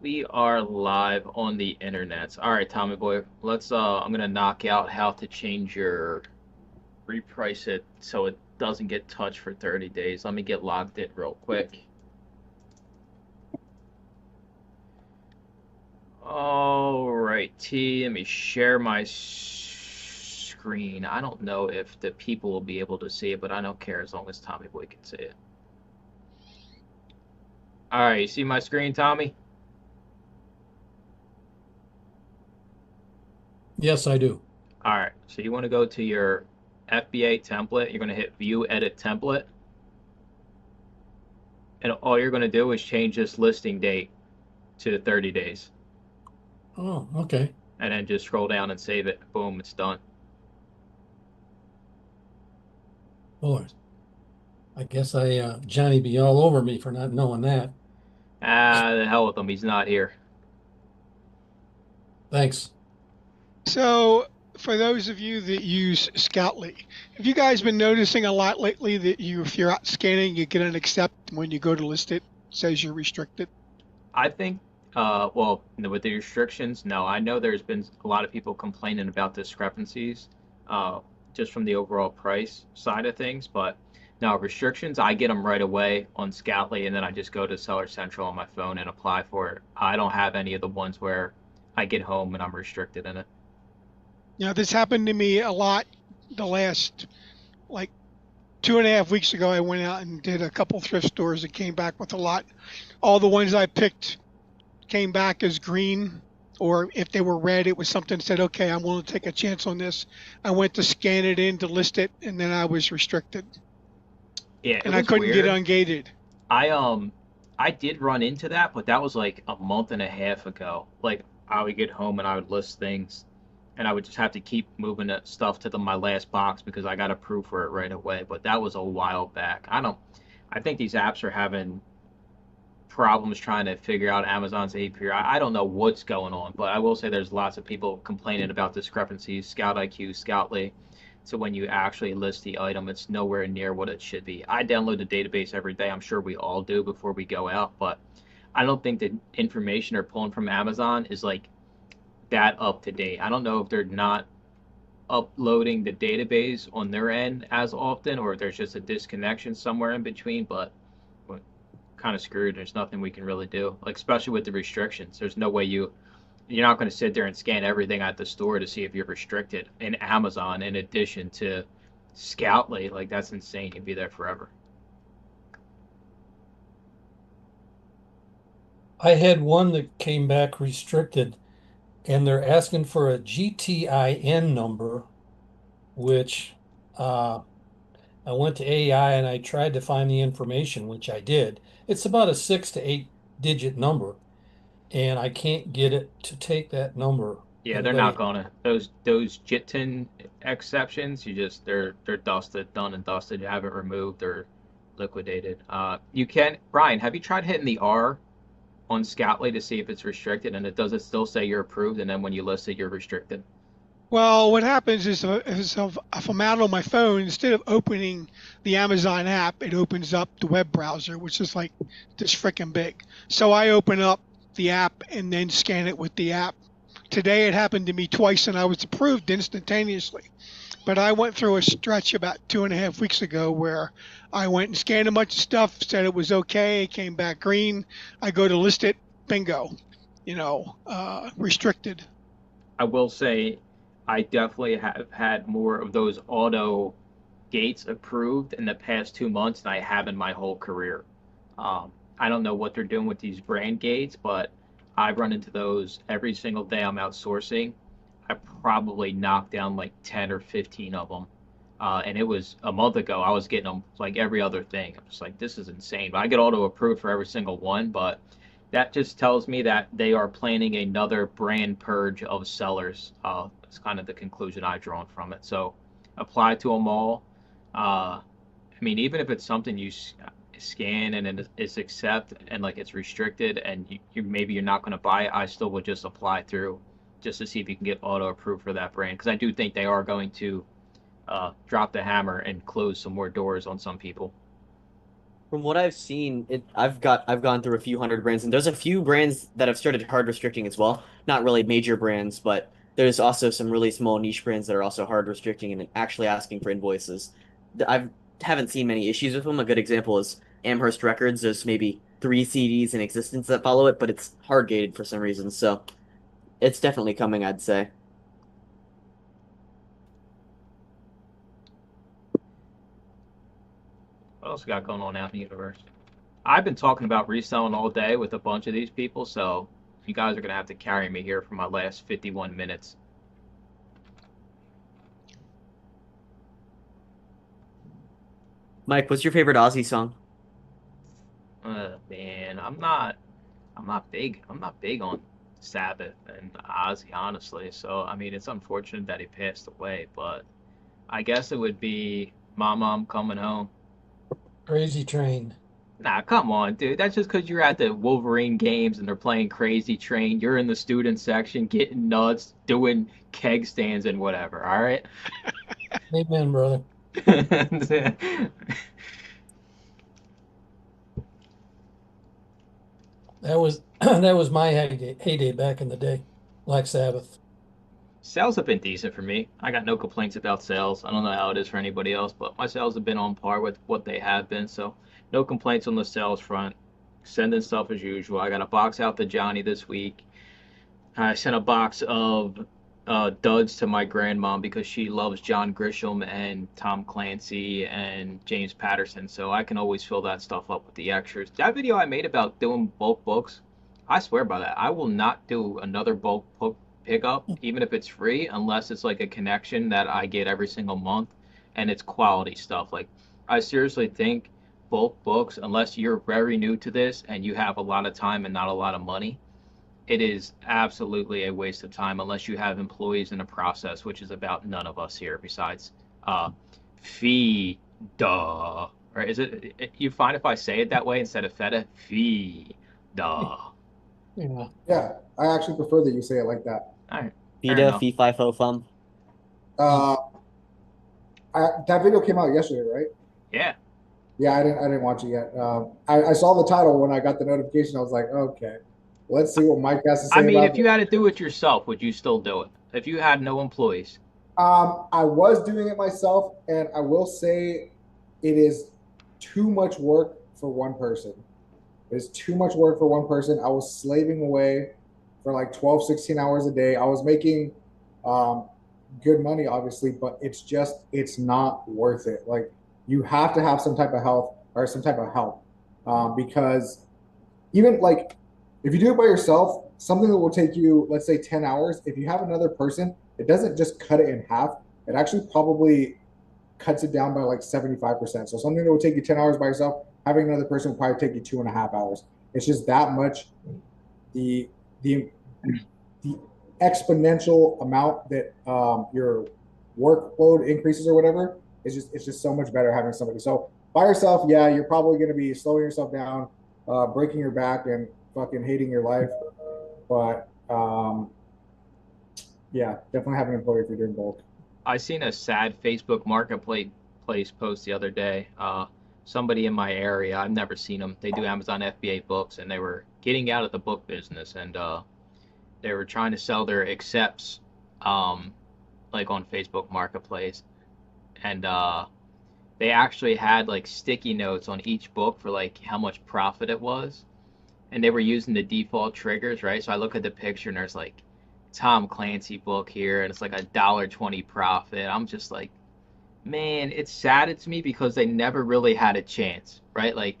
We are live on the internet. All right, Tommy boy. I'm gonna knock out how to change your reprice it so it doesn't get touched for 30 days. Let me get logged in real quick. All right, T. Let me share my screen. I don't know if the people will be able to see it, but I don't care as long as Tommy boy can see it. All right, you see my screen, Tommy? Yes, I do. All right, so you want to go to your FBA template. You're going to hit View Edit Template. And all you're going to do is change this listing date to 30 days Oh, okay. and then just scroll down and save it. Boom, it's done. Boy, I guess Johnny be all over me for not knowing that. The hell with him, he's not here. Thanks. So, for those of you that use Scoutly, have you guys been noticing a lot lately that if you're out scanning, you get an accept when you go to list it, says you're restricted? I think, well, with the restrictions, no. I know there's been a lot of people complaining about discrepancies uh, just from the overall price side of things, but no, restrictions, I get them right away on Scoutly, and then I just go to Seller Central on my phone and apply for it. I don't have any of the ones where I get home and I'm restricted in it. This happened to me a lot the last, like, 2.5 weeks ago. I went out and did a couple thrift stores and came back with a lot. All the ones I picked came back as green, or if they were red, it was something that said, okay, I'm willing to take a chance on this. I went to scan it in to list it, and then I was restricted, Yeah, it and I was couldn't get weird. ungated. I I did run into that, but that was like a month and a half ago. Like I would get home and I would list things, and I would just have to keep moving that stuff to my last box because I got approved for it right away. But that was a while back. I don't. I think these apps are having problems trying to figure out Amazon's API. I don't know what's going on, but I will say there's lots of people complaining about discrepancies, Scout IQ, Scoutly. So when you actually list the item, it's nowhere near what it should be. I download the database every day. I'm sure we all do before we go out, but I don't think the information they're pulling from Amazon is like that up to date. I don't know if they're not uploading the database on their end as often, or if there's just a disconnection somewhere in between, but we're kind of screwed. There's nothing we can really do, like especially with the restrictions. There's no way you're not going to sit there and scan everything at the store to see if you're restricted in Amazon in addition to Scoutly. Like that's insane. You'd be there forever. I had one that came back restricted, and they're asking for a GTIN number, which uh, I went to AI and I tried to find the information, which I did. It's about a 6 to 8 digit number, and I can't get it to take that number. Yeah, they're not Anybody? gonna those JIT10 exceptions. They're dusted, done and dusted. You have it removed or liquidated. You can Brian. Have you tried hitting the R on Scoutly to see if it's restricted, and does it still say you're approved, and then when you list it, you're restricted? Well, what happens is if I'm out on my phone, instead of opening the Amazon app, it opens up the web browser, which is like this freaking big. So I open up the app and then scan it with the app. Today it happened to me twice and I was approved instantaneously. But I went through a stretch about 2.5 weeks ago where I went and scanned a bunch of stuff, said it was okay, it came back green. I go to list it, bingo, restricted. I will say I definitely have had more of those auto gates approved in the past 2 months than I have in my whole career. I don't know what they're doing with these brand gates, but I run into those every single day I'm outsourcing. I probably knocked down like 10 or 15 of them. And it was a month ago. I was getting them like every other thing. I'm just like, this is insane. But I get auto approved for every single one. But that just tells me that they are planning another brand purge of sellers. It's kind of the conclusion I've drawn from it. So apply to them all. I mean, even if it's something you scan and it's accept and like it's restricted and you maybe you're not going to buy it, I still would just apply through just to see if you can get auto approved for that brand because I do think they are going to drop the hammer and close some more doors on some people. From what I've seen, I've gone through a few hundred brands, and there's a few brands that have started hard restricting as well. Not really major brands, but there's also some really small niche brands that are also hard restricting and actually asking for invoices. I haven't seen many issues with them. A good example is Amherst Records. There's maybe 3 CDs in existence that follow it, but it's hard gated for some reason. So it's definitely coming, I'd say. What else we got going on out in the universe? I've been talking about reselling all day with a bunch of these people, so you guys are gonna have to carry me here for my last 51 minutes. Mike, what's your favorite Aussie song? Man, I'm not big on Sabbath and Ozzy, honestly. So I mean, it's unfortunate that he passed away, but I guess it would be Mama, I'm Coming Home. Crazy Train. Nah, come on, dude. That's just because you're at the Wolverine games and they're playing Crazy Train. You're in the student section getting nuts, doing keg stands and whatever. All right. Amen, brother. That was that was my heyday back in the day. Black Sabbath. Sales have been decent for me. I got no complaints about sales. I don't know how it is for anybody else, but my sales have been on par with what they have been. So no complaints on the sales front. Sending stuff as usual. I got a box out to Johnny this week. I sent a box of duds to my grandmom because she loves John Grisham and Tom Clancy and James Patterson. So I can always fill that stuff up with the extras. That video I made about doing bulk books, I swear by that. I will not do another bulk book pickup, even if it's free, unless it's like a connection that I get every single month and it's quality stuff. Like, I seriously think bulk books, unless you're very new to this and you have a lot of time and not a lot of money, it is absolutely a waste of time unless you have employees in a process, which is about none of us here besides uh fee duh. Or is you find if I say it that way instead of feta? Fee duh. Yeah. Yeah, I actually prefer that you say it like that. All right, fair Fida, enough. fee, fi, fo, fum. Uh, that video came out yesterday, right? Yeah. Yeah, I didn't watch it yet. I saw the title when I got the notification. I was like, okay, let's see what Mike has to I say mean, about if you this. had to do it yourself, would you still do it? If you had no employees? I was doing it myself, and I will say it is too much work for one person. It is too much work for one person. I was slaving away for like 12, 16 hours a day. I was making um, good money, obviously, but it's not worth it. Like, you have to have some type of health or some type of help, because even like if you do it by yourself, something that will take you, let's say, 10 hours, if you have another person, it doesn't just cut it in half. It actually probably cuts it down by like 75%. So something that would take you 10 hours by yourself, having another person will probably take you 2.5 hours. It's just that much. The the the exponential amount that your workload increases or whatever is just it's just so much better having somebody. So by yourself, yeah, you're probably going to be slowing yourself down, breaking your back, and fucking hating your life. But yeah, definitely have an employee if you're doing bulk. I seen a sad Facebook Marketplace post the other day. Somebody in my area, I've never seen them. They do Amazon FBA books, and they were getting out of the book business, and they were trying to sell their accepts, um, like on Facebook Marketplace, and they actually had like sticky notes on each book for like how much profit it was, and they were using the default triggers, right? So I look at the picture, and there's like Tom Clancy book here, and it's like $1.20 profit. I'm just like, man, it saddens me because they never really had a chance, right? Like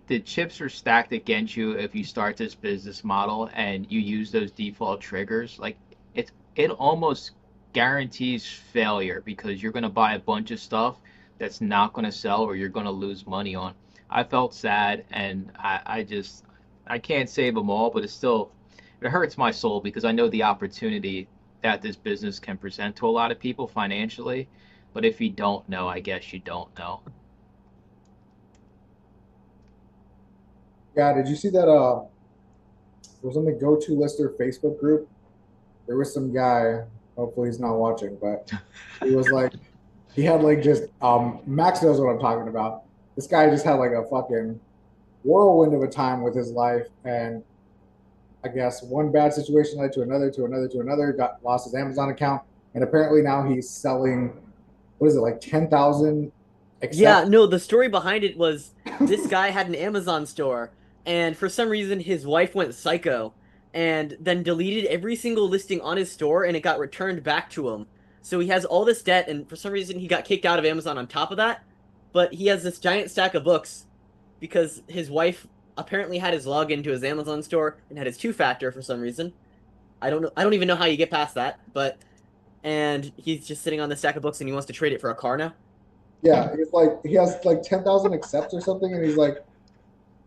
the chips are stacked against you if you start this business model and you use those default triggers. Like it almost guarantees failure because you're gonna buy a bunch of stuff that's not gonna sell or you're gonna lose money on. I felt sad and I just I can't save them all, but it hurts my soul because I know the opportunity that this business can present to a lot of people financially. But if you don't know, I guess you don't know. Yeah, did you see that? It was on the Go To Lister Facebook group. There was some guy. Hopefully, he's not watching, but he was like, he had like just Max knows what I'm talking about. this guy just had like a fucking whirlwind of a time with his life, and I guess one bad situation led to another, to another, to another. Got lost his Amazon account, and apparently now he's selling. What is it, like 10,000? Yeah, Except no, the story behind it was this guy had an Amazon store, and for some reason his wife went psycho and then deleted every single listing on his store and it got returned back to him. So he has all this debt, and for some reason he got kicked out of Amazon on top of that. But he has this giant stack of books because his wife apparently had his login to his Amazon store and had his two-factor for some reason. I don't know. I don't even know how you get past that, but and he's just sitting on the stack of books and he wants to trade it for a car now. yeah, he's like he has like 10,000 accepts or something, and he's like,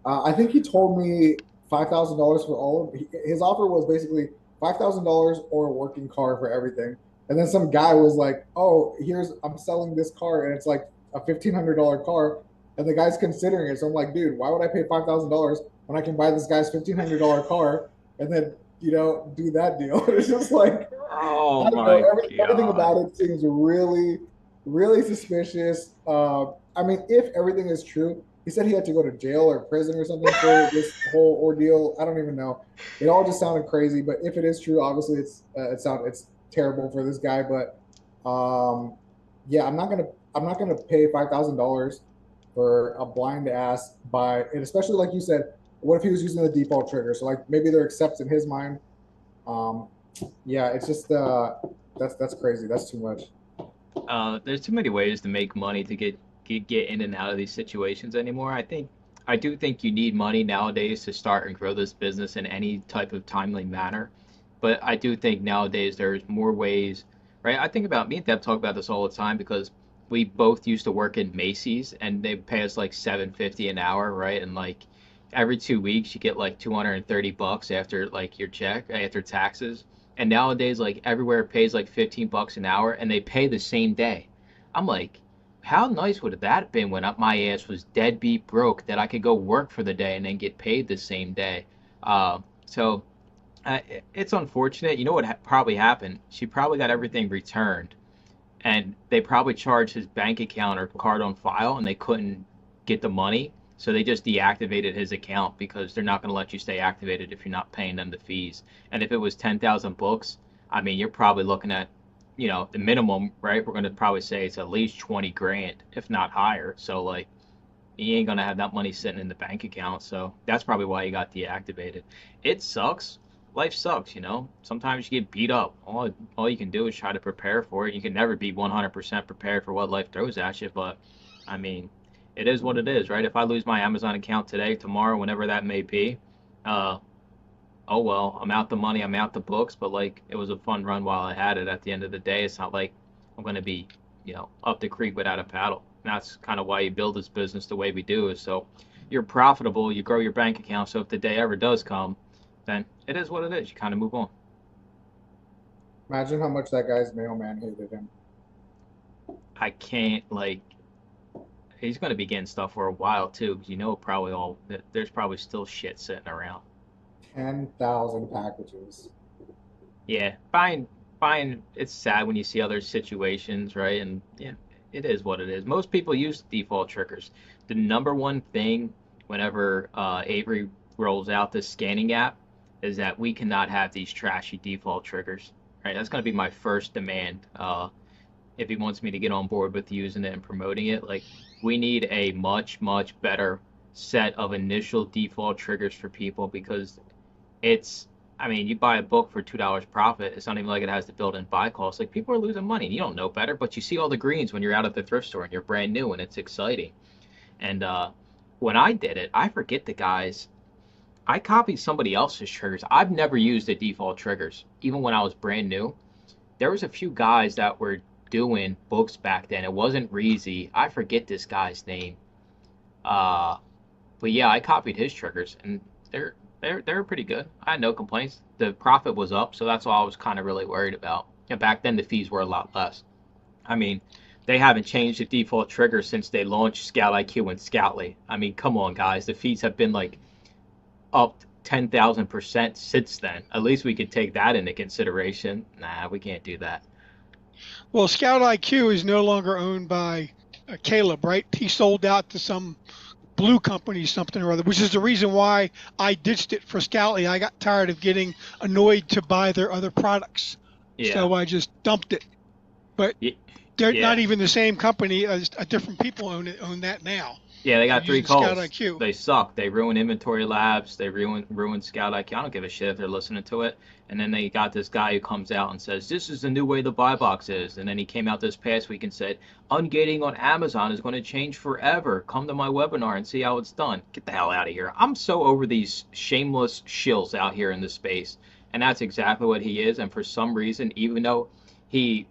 I think he told me $5,000 for all of his offer was basically $5,000 or a working car for everything. And then some guy was like, "Oh, here's I'm selling this car, and it's like a $1,500 car." And the guy's considering it. So I'm like, dude, why would I pay $5,000 when I can buy this guy's $1,500 car and then do that deal? It's just like Oh I don't know. my Everything God. about it seems really, really suspicious. I mean, if everything is true, he said he had to go to jail or prison or something for this whole ordeal. I don't even know. It all just sounded crazy. But if it is true, obviously it's terrible for this guy. But yeah, I'm not gonna pay $5,000 for a blind ass buy, and especially like you said, what if he was using the default trigger? So like maybe they're accepts in his mind. Um, yeah, it's just that's crazy. That's too much. There's too many ways to make money to get in and out of these situations anymore. I do think you need money nowadays to start and grow this business in any type of timely manner. But I do think nowadays there's more ways, right? I think about me and Deb talk about this all the time because we both used to work in Macy's and they pay us like 750 an hour, right? And like every 2 weeks you get like 230 bucks after like your check after taxes. And nowadays like everywhere pays like 15 bucks an hour and they pay the same day. I'm like, how nice would that have been when my ass was deadbeat broke that I could go work for the day and then get paid the same day? So it's unfortunate. You know what probably happened? She probably got everything returned, and they probably charged his bank account or card on file, and they couldn't get the money, so they just deactivated his account because they're not going to let you stay activated if you're not paying them the fees. And if it was 10,000 books, I mean, you're probably looking at, the minimum, right? We're going to probably say it's at least 20 grand, if not higher. So like, you ain't gonna have that money sitting in the bank account. So that's probably why he got deactivated. It sucks. Life sucks. Sometimes you get beat up. All you can do is try to prepare for it. You can never be 100% prepared for what life throws at you, but I mean, it is what it is, right? If I lose my Amazon account today, tomorrow, whenever that may be, uh, oh well, I'm out the money, I'm out the books, but like it was a fun run while I had it. At the end of the day, it's not like I'm gonna be, up the creek without a paddle. And that's kind of why you build this business the way we do is so you're profitable, you grow your bank account, so if the day ever does come, then it is what it is. You kind of move on. Imagine how much that guy's mailman hated him. I can't like he's gonna be getting stuff for a while too, because probably all there's probably still shit sitting around. 10,000 packages. Yeah, fine, fine. It's sad when you see other situations, right? And yeah, it is what it is. Most people use default triggers. The number one thing whenever Avery rolls out this scanning app is that we cannot have these trashy default triggers. Right? That's going to be my first demand. If he wants me to get on board with using it and promoting it, like we need a much, much better set of initial default triggers for people because it's I mean, you buy a book for $2 profit. It's not even like it has the built-in buy cost. Like people are losing money. You don't know better, but you see all the greens when you're out at the thrift store and you're brand new and it's exciting. And when I did it, I forget the guys. I copied somebody else's triggers. I've never used the default triggers, even when I was brand new. There was a few guys that were doing books back then. It wasn't Reezy. I forget this guy's name. Uh, but yeah, I copied his triggers, and they're pretty good. I had no complaints. The profit was up, so that's all I was kind of really worried about. And back then, the fees were a lot less. I mean, they haven't changed the default trigger since they launched Scout IQ and Scoutly. I mean, come on, guys. The fees have been like up 10,000% since then. At least we could take that into consideration. Nah, we can't do that. Well, Scout IQ is no longer owned by Caleb, right? He sold out to some blue company, something or other, which is the reason why I ditched it for Scoutly. I got tired of getting annoyed to buy their other products, Yeah. so I just dumped it. But they're Yeah. not even the same company. Different people own that now. Yeah, they got They're three using Scout calls. IQ. They suck. They ruin Inventory Labs. They ruin Scout IQ. I don't give a shit if they're listening to it. And then they got this guy who comes out and says, "This is the new way the buy box is." And then he came out this past week and said, "Ungating on Amazon is going to change forever. Come to my webinar and see how it's done." Get the hell out of here. I'm so over these shameless shills out here in this space. And that's exactly what he is. And for some reason, even though he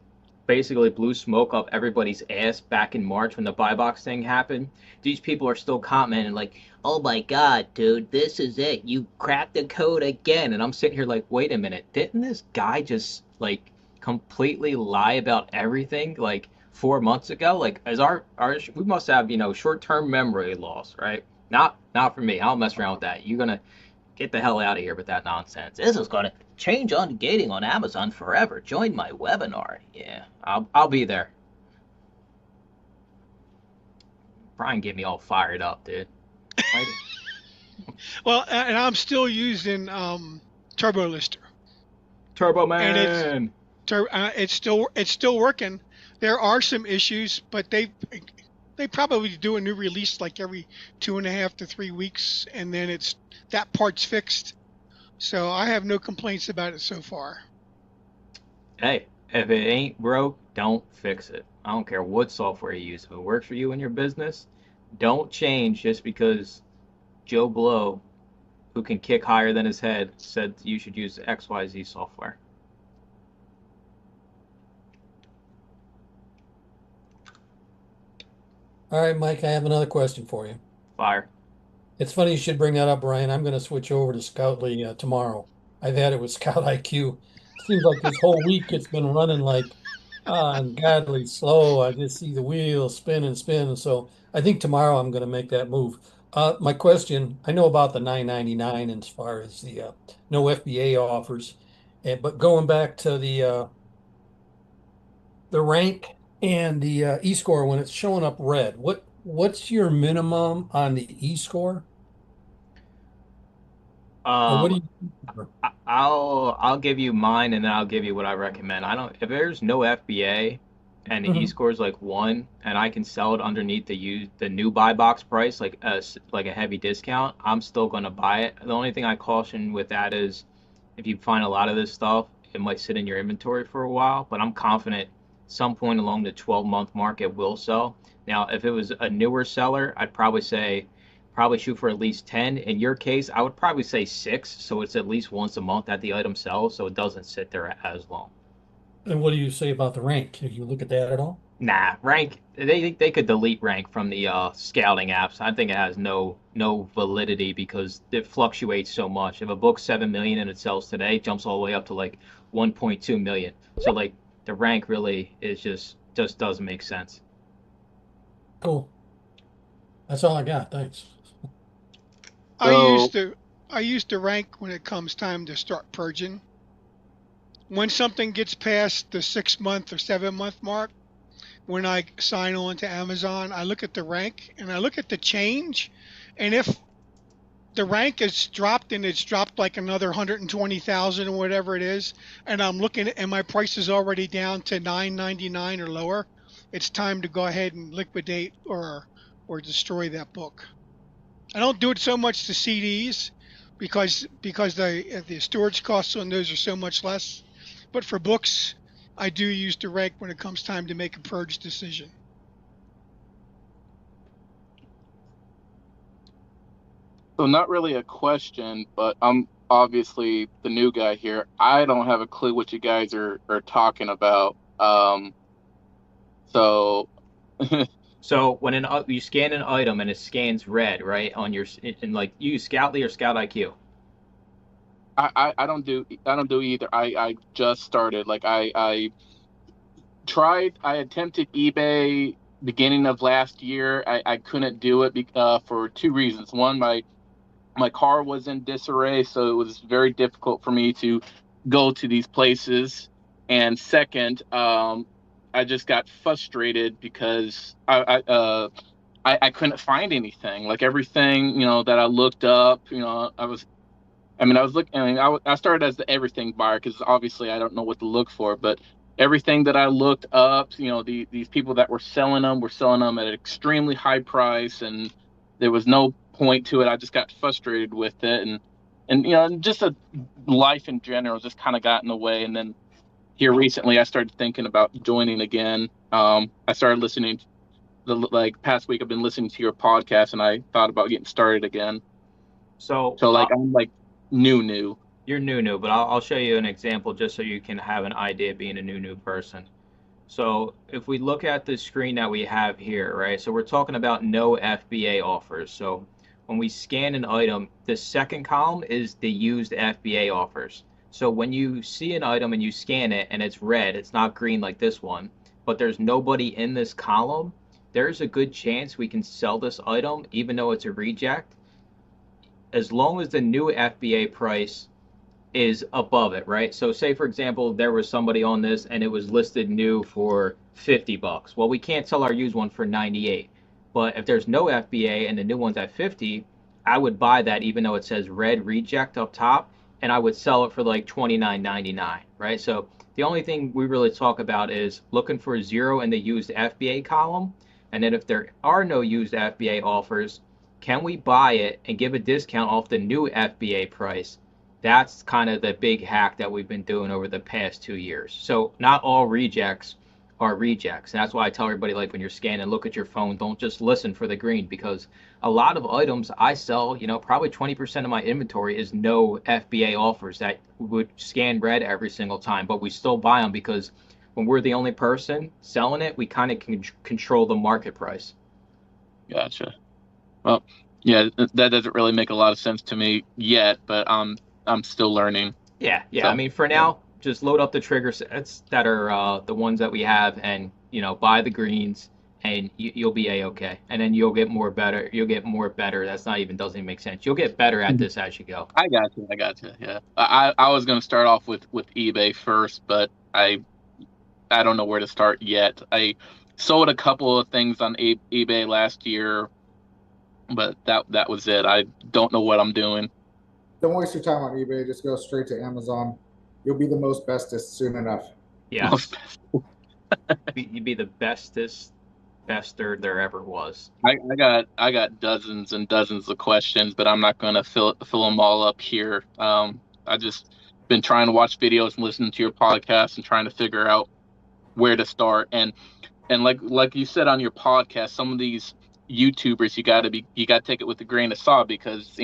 basically blew smoke up everybody's ass back in March when the buy box thing happened, these people are still commenting like, "Oh my God, dude, this is it. You cracked the code again." And I'm sitting here like, wait a minute, didn't this guy just like completely lie about everything like 4 months ago? Like, as our we must have, short-term memory loss, right? Not for me. I don't mess around with that. You're gonna get the hell out of here with that nonsense. This is gonna change Ungating on Amazon forever. Join my webinar. Yeah, I'll be there. Brian get me all fired up, dude. Well, and I'm still using Turbo Lister. Turbo And Man. it's still working. There are some issues, but they probably do a new release like every 2.5 to 3 weeks, and then that part's fixed. So I have no complaints about it so far. Hey, if it ain't broke, don't fix it. I don't care what software you use. If it works for you and your business, don't change just because Joe Blow, who can kick higher than his head, said you should use XYZ software. All right, Mike, I have another question for you. Fire. It's funny you should bring that up, Brian. I'm going to switch over to Scoutly tomorrow. I've had it with Scout IQ. Seems like this whole week it's been running like ungodly slow. I just see the wheels spin and spin. So I think tomorrow I'm going to make that move. My question, I know about the 9.99 as far as the no FBA offers, but going back to the rank and the e-score when it's showing up red, what's your minimum on the e-score? Or what do Um, you? I'll give you mine and then I'll give you what I recommend. I don't if there's no FBA and the Mhm. e-score is like 1 and I can sell it underneath the new buy box price like a heavy discount, I'm still going to buy it. The only thing I caution with that is if you find a lot of this stuff, it might sit in your inventory for a while, but I'm confident some point along the 12-month mark it will sell. Now, if it was a newer seller, I'd probably shoot for at least 10. In your case, I would probably say 6, so it's at least once a month that the item sells, so it doesn't sit there as long. And what do you say about the rank? Did you look at that at all? Nah, rank. They could delete rank from the scouting apps. I think it has no validity because it fluctuates so much. If a book's 7 million and it sells today, it jumps all the way up to like 1.2 million. So like the rank really is just doesn't make sense. Cool. That's all I got. Thanks. I used to rank when it comes time to start purging. When something gets past the 6 month or 7 month mark, when I sign on to Amazon, I look at the rank and I look at the change. And if the rank is dropped and it's dropped like another 120,000 or whatever it is, and I'm looking at, and my price is already down to 9.99 or lower, it's time to go ahead and liquidate or destroy that book. I don't do it so much to CDs because the storage costs on those are so much less. But for books, I do use the rank when it comes time to make a purge decision. So not really a question, but I'm obviously the new guy here. I don't have a clue what you guys are talking about. So So when you scan an item and it scans red, right, on your and like you use Scoutly or Scout IQ. I don't do either. I just started. Like I attempted eBay beginning of last year. I couldn't do it for two reasons. One, my car was in disarray, so it was very difficult for me to go to these places. And second, I just got frustrated because I couldn't find anything. Like everything, that I looked up, I was looking. I started as the everything buyer because obviously I don't know what to look for. But everything that I looked up, these people that were selling them at an extremely high price, and there was no point to it. I just got frustrated with it, and just a life in general just kind of got in the way. And then here recently, I started thinking about joining again. I started listening. Past week, I've been listening to your podcast, and I thought about getting started again. So So I'm like new. you're new, but I'll show you an example just so you can have an idea of being a new person. So if we look at the screen that we have here, right? So we're talking about no FBA offers. So when we scan an item, the second column is the used FBA offers. So when you see an item and you scan it and it's red, it's not green like this one, but there's nobody in this column, there's a good chance we can sell this item even though it's a reject, as long as the new FBA price is above it, right? So say for example there was somebody on this and it was listed new for $50. Well, we can't sell our used one for 98. But if there's no FBA and the new one's at 50, I would buy that even though it says red reject up top, and I would sell it for like 29.99, right? So the only thing we really talk about is looking for zero in the used FBA column, and then if there are no used FBA offers, can we buy it and give a discount off the new FBA price? That's kind of the big hack that we've been doing over the past 2 years. So not all rejects are rejects. And that's why I tell everybody, like, when you're scanning, look at your phone. Don't just listen for the green, because a lot of items I sell, probably 20% of my inventory is no FBA offers that would scan red every single time, but we still buy them because when we're the only person selling it, we kind of can control the market price. Gotcha. Well, yeah, that doesn't really make a lot of sense to me yet, but I'm still learning. Yeah. So, I mean, for now, just load up the trigger sets that are the ones that we have, and buy the greens, and you'll be a-okay. And then you'll get more better. You'll get more better. Doesn't even make sense. You'll get better at this as you go. I got you. Yeah, I was going to start off with eBay first, but I don't know where to start yet. I sold a couple of things on eBay last year, but that was it. I don't know what I'm doing. Don't waste your time on eBay. Just go straight to Amazon. You'll be the most bestest soon enough. Yeah. You'd be the bestest bester there ever was. I got dozens and dozens of questions, but I'm not going to fill them all up here. I just been trying to watch videos and listen to your podcast and trying to figure out where to start. And like you said on your podcast, some of these YouTubers, you got to take it with a grain of salt, because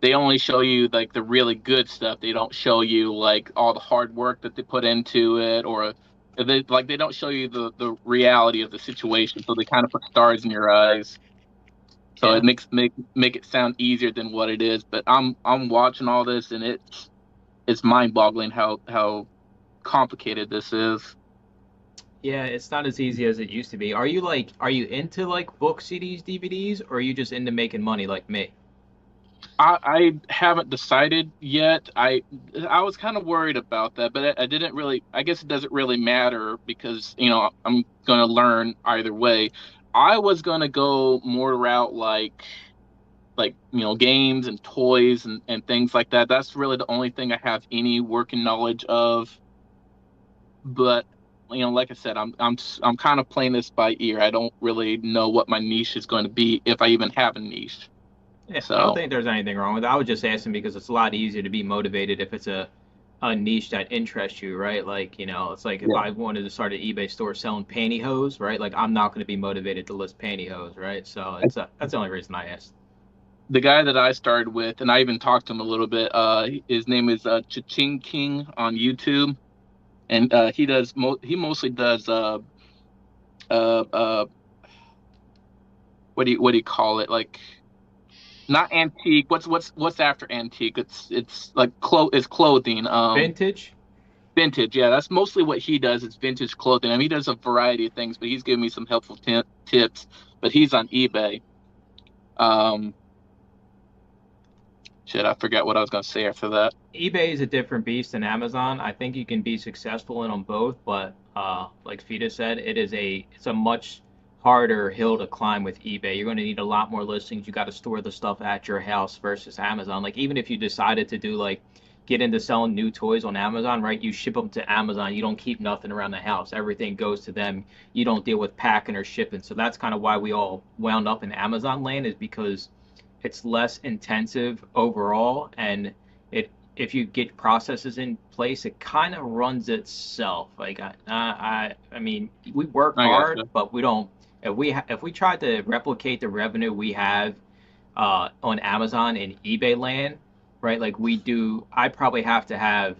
they only show you like the really good stuff. They don't show you like all the hard work that they put into it, or they don't show you the reality of the situation. So they kind of put stars in your eyes. So it make it sound easier than what it is. But I'm watching all this, and it's mind-boggling how complicated this is. Yeah, it's not as easy as it used to be. Are you into like book CDs, DVDs, or are you just into making money like me? I haven't decided yet. I was kind of worried about that, but I didn't really. I guess it doesn't really matter because I'm going to learn either way. I was going to go more route like games and toys and things like that. That's really the only thing I have any working knowledge of. But like I said, I'm kind of playing this by ear. I don't really know what my niche is going to be, if I even have a niche. Yeah, So I don't think there's anything wrong with it. I was just asking because it's a lot easier to be motivated if it's a niche that interests you, right? Like, it's like if I wanted to start an eBay store selling pantyhose, right? Like, I'm not going to be motivated to list pantyhose, right? So that's the only reason I asked. The guy that I started with, and I even talked to him a little bit, his name is Cha-Ching King on YouTube, and he mostly does what do you call it, like, not antique. What's after antique? It's like it's clothing. Vintage. Vintage, yeah. That's mostly what he does. It's vintage clothing. I mean, he does a variety of things, but he's giving me some helpful tips. But he's on eBay. Shit, I forgot what I was gonna say after that. eBay is a different beast than Amazon. I think you can be successful in them both, but like Fita said, it's a much harder hill to climb with eBay. You're going to need a lot more listings. You got to store the stuff at your house versus Amazon. Like even if you decided to do like get into selling new toys on Amazon, right? You ship them to Amazon. You don't keep nothing around the house. Everything goes to them. You don't deal with packing or shipping. So that's kind of why we all wound up in Amazon land, is because it's less intensive overall, and it if you get processes in place, it kind of runs itself. Like I mean, we work I hard, gotcha. but we don't. If we tried to replicate the revenue we have on Amazon and eBay land, right? Like we do, I probably have to have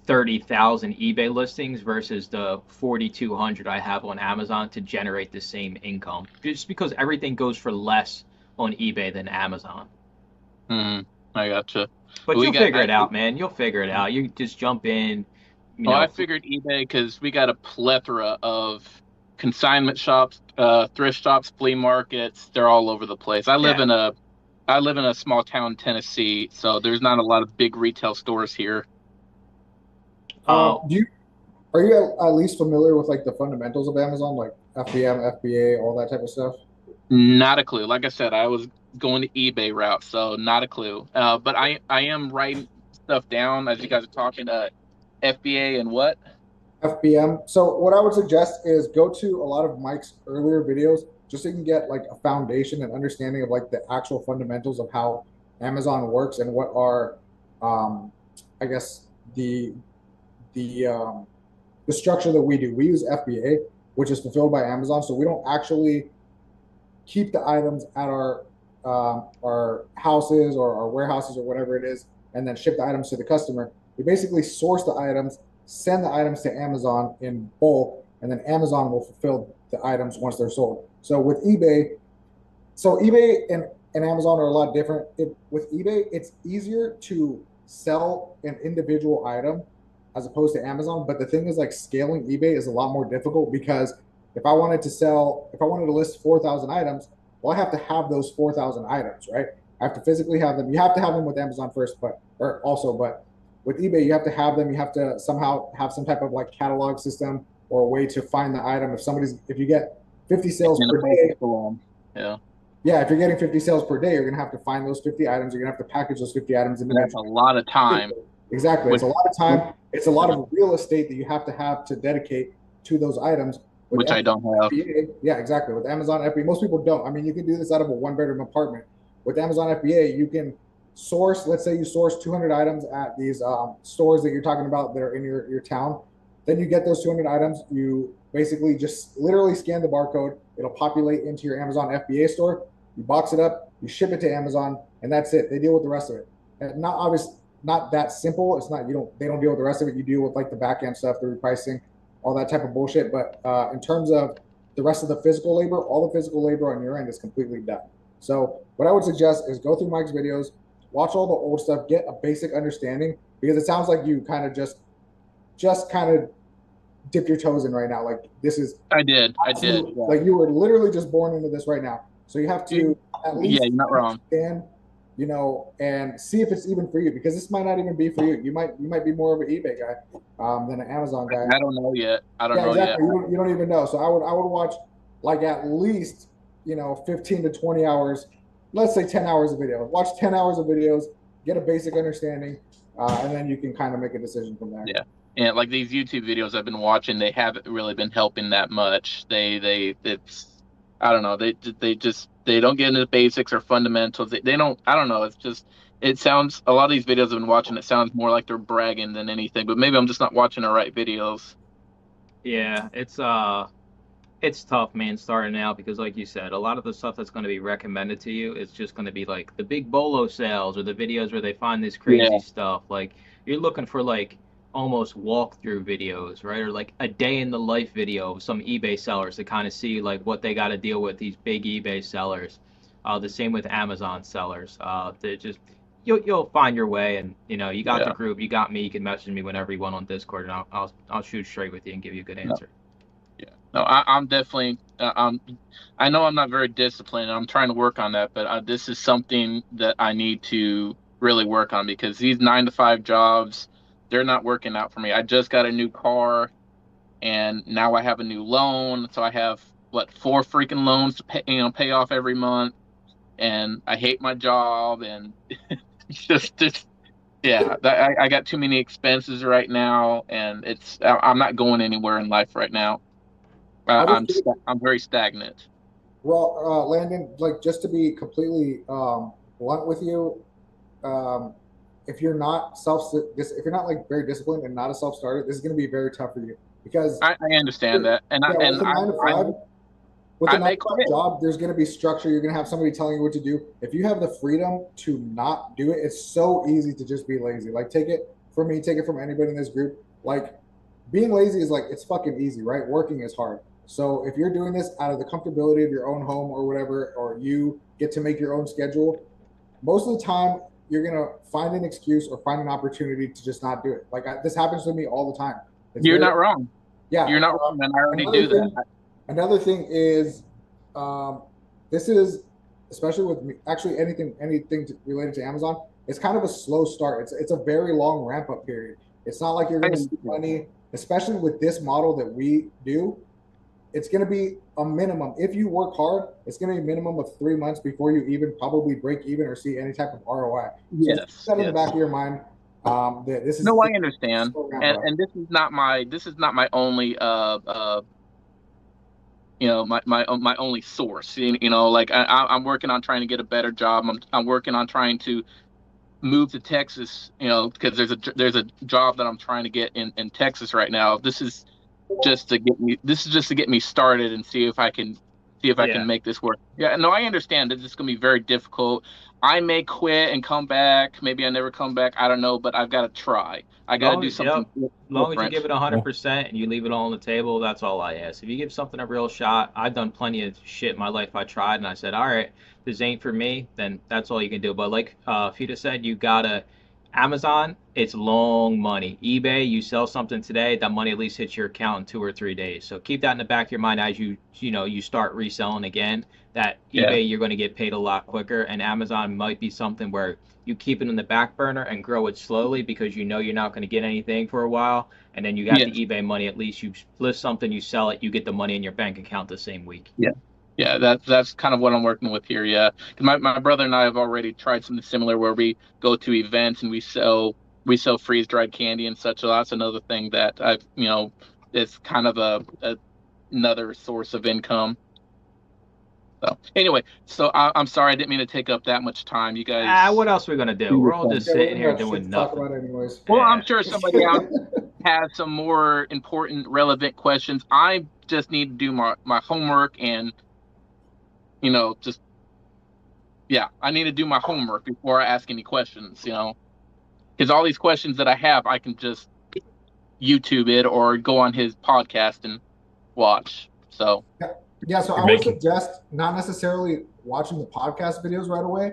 30,000 eBay listings versus the 4,200 I have on Amazon to generate the same income. Just because everything goes for less on eBay than Amazon. I gotcha. But We you'll got figure it out, man. You'll figure it out. You just jump in, you Oh, I know. figured eBay because we got a plethora of consignment shops, thrift shops, flea markets. They're all over the place. Yeah. I live in a small town, Tennessee, so there's not a lot of big retail stores here. Oh, Are you at least familiar with like the fundamentals of Amazon, like FBM, FBA, all that type of stuff? Not a clue. Like I said, I was going to eBay route, so not a clue. But I am writing stuff down as you guys are talking. FBA and what? FBM. So what I would suggest is go to a lot of Mike's earlier videos just so you can get like a foundation and understanding of like the actual fundamentals of how Amazon works and what are, um, I guess the the structure that we do. We use FBA, which is fulfilled by Amazon, so we don't actually keep the items at our houses or our warehouses or whatever it is, and then ship the items to the customer. We basically source the items, send the items to Amazon in bulk, and then Amazon will fulfill the items once they're sold. So with eBay, so eBay and Amazon are a lot different. With eBay, it's easier to sell an individual item as opposed to Amazon. But the thing is, like scaling eBay is a lot more difficult because if I wanted to list 4,000 items, well, I have to have those 4,000 items, right? I have to physically have them. You have to have them with Amazon first, but with eBay, you have to have them. You have to somehow have some type of like catalog system or a way to find the item. If you get 50 sales per day, Yeah. yeah, if you're getting 50 sales per day, you're gonna have to find those 50 items. You're gonna have to package those 50 items And that's a lot of time. Exactly. It's a lot of time. It's a lot of real estate that you have to dedicate to those items. Which I don't have. FBA, yeah, exactly. With Amazon FBA, most people don't. I mean, you can do this out of a one-bedroom apartment. With Amazon FBA, you can source, let's say you source 200 items at these stores that you're talking about that are in your town. Then you get those 200 items. You basically just literally scan the barcode. It'll populate into your Amazon FBA store. You box it up, you ship it to Amazon, and that's it. They deal with the rest of it. And not that simple. It's not they don't deal with the rest of it. You deal with like the back end stuff, the repricing, all that type of bullshit. But in terms of the rest of the physical labor, all the physical labor on your end is completely done. So what I would suggest is go through Mike's videos, watch all the old stuff, get a basic understanding, because it sounds like you kind of just kind of dip your toes in right now. Like this is I did. Like you were literally just born into this right now. So you have to at least you're not wrong. understand, and see if it's even for you, because this might not even be for you. You might be more of an eBay guy than an Amazon guy. I don't know yet. I don't know exactly. yet. You don't even know. So I would watch like at least 15 to 20 hours, let's say 10 hours of video. Watch 10 hours of videos, get a basic understanding, and then you can kind of make a decision from there. Yeah. And like these YouTube videos I've been watching, they haven't really been helping that much. It's I don't know. They don't get into the basics or fundamentals. They don't. I don't know. It's just it sounds. A lot of these videos I've been watching, it sounds more like they're bragging than anything. But maybe I'm just not watching the right videos. Yeah, it's tough, man, starting out, because like you said, a lot of the stuff that's going to be recommended to you is just going to be like the big bolo sales or the videos where they find this crazy stuff. Like you're looking for like almost walkthrough videos, right? Or like a day in the life video of some eBay sellers to kind of see like what they got to deal with, these big eBay sellers. The same with Amazon sellers. They just you'll find your way, and you got the group, you got me. You can message me whenever you want on Discord, and I'll shoot straight with you and give you a good answer. Yeah, No, I'm definitely. I know I'm not very disciplined. I'm trying to work on that, but this is something that I need to really work on because these 9 to 5 jobs, they're not working out for me. I just got a new car, and now I have a new loan, so I have what 4 freaking loans to pay off every month, and I hate my job, and it's just yeah, I got too many expenses right now, and I'm not going anywhere in life right now. I would say, I'm very stagnant. well, Landon, like just to be completely blunt with you, um, if you're not if you're not like very disciplined and not a self starter, this is going to be very tough for you because I understand that, and yeah, with a nine to I five, with a I nine may to five quit. job, there's going to be structure. You're going to have somebody telling you what to do. If you have the freedom to not do it, it's so easy to just be lazy. Like, take it from me, take it from anybody in this group. Like, being lazy is like, it's fucking easy, right? Working is hard. So if you're doing this out of the comfortability of your own home or whatever, or you get to make your own schedule, most of the time you're gonna find an excuse or find an opportunity to just not do it. Like this happens to me all the time. It's You're very not wrong. yeah. You're not wrong, and I already Another do thing, that. another thing is, this is especially with me, actually related to Amazon. It's kind of a slow start. It's a very long ramp up period. It's not like you're I going to see understand. money, especially with this model that we do. It's going to be a minimum. If you work hard, it's going to be a minimum of 3 months before you even probably break even or see any type of ROI. So just keep Yes, that in the back yes. of your mind. That this is No, I a understand, slow ramp and up. this is not my only my only source. Like I'm working on trying to get a better job. I'm working on trying to move to Texas. Because there's a job that I'm trying to get in Texas right now. This is just to get me started and see if I can Yeah. make this work. Yeah, no, I understand that this is going to be very difficult. I may quit and come back. Maybe I never come back. I don't know, but I've got to try. I got to do Yep. something Long as you different. give it 100% and you leave it all on the table, that's all I ask. If you give something a real shot, I've done plenty of shit in my life. I tried and I said, all right, this ain't for me, then that's all you can do. But like Fita said, you gotta Amazon, it's long money. eBay, you sell something today, that money at least hits your account in 2 or 3 days. So keep that in the back of your mind as you start reselling again. That Yeah. eBay, you're going to get paid a lot quicker, and Amazon might be something where you keep it in the back burner and grow it slowly because you know you're not going to get anything for a while, and then you got the Yes. eBay money. At least you list something, you sell it, you get the money in your bank account the same week. Yeah. Yeah, that's kind of what I'm working with here. Yeah, 'cause my brother and I have already tried something similar where we go to events and we sell freeze dried candy and such. So that's another thing that it's kind of another source of income. So anyway, I'm sorry I didn't mean to take up that much time. You What guys else are we going to do? do We're your all thing. just Yeah, we sitting don't here got shit doing to talk nothing. about anyways. Well, Yeah. I'm sure somebody else has some more important, relevant questions. I just need to do my homework and just yeah, I need to do my homework before I ask any questions, because all these questions that I have, I can just YouTube it or go on his podcast and watch. So, Yeah, yeah. So You're I would making suggest not necessarily watching the podcast videos right away.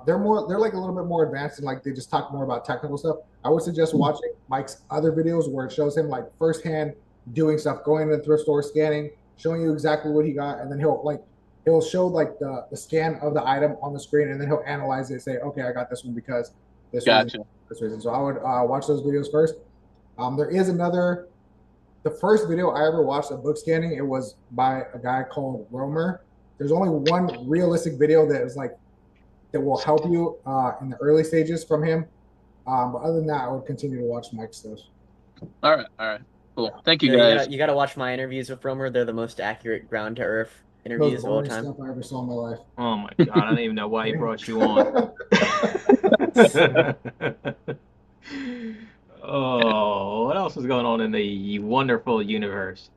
They're like a little bit more advanced and like they just talk more about technical stuff. I would suggest watching Mike's other videos where it shows him like firsthand doing stuff, going to the thrift store, scanning, showing you exactly what he got, and then he'll show like the scan of the item on the screen, and then he'll analyze it and say, okay, I got this one because this reason, gotcha. this reason. So I would watch those videos first. There is another the first video I ever watched of book scanning, it was by a guy called Romer. There's only one realistic video that is like that will help you in the early stages from him. But other than that, I would continue to watch Mike's stuff. All right, cool. Thank you Yeah, guys. you gotta watch my interviews with Romer. They're the most accurate ground to earth Most interviews of all boring time. stuff I ever saw in my life. Oh my God, I don't even know why he brought you on. Oh, what else is going on in the wonderful universe?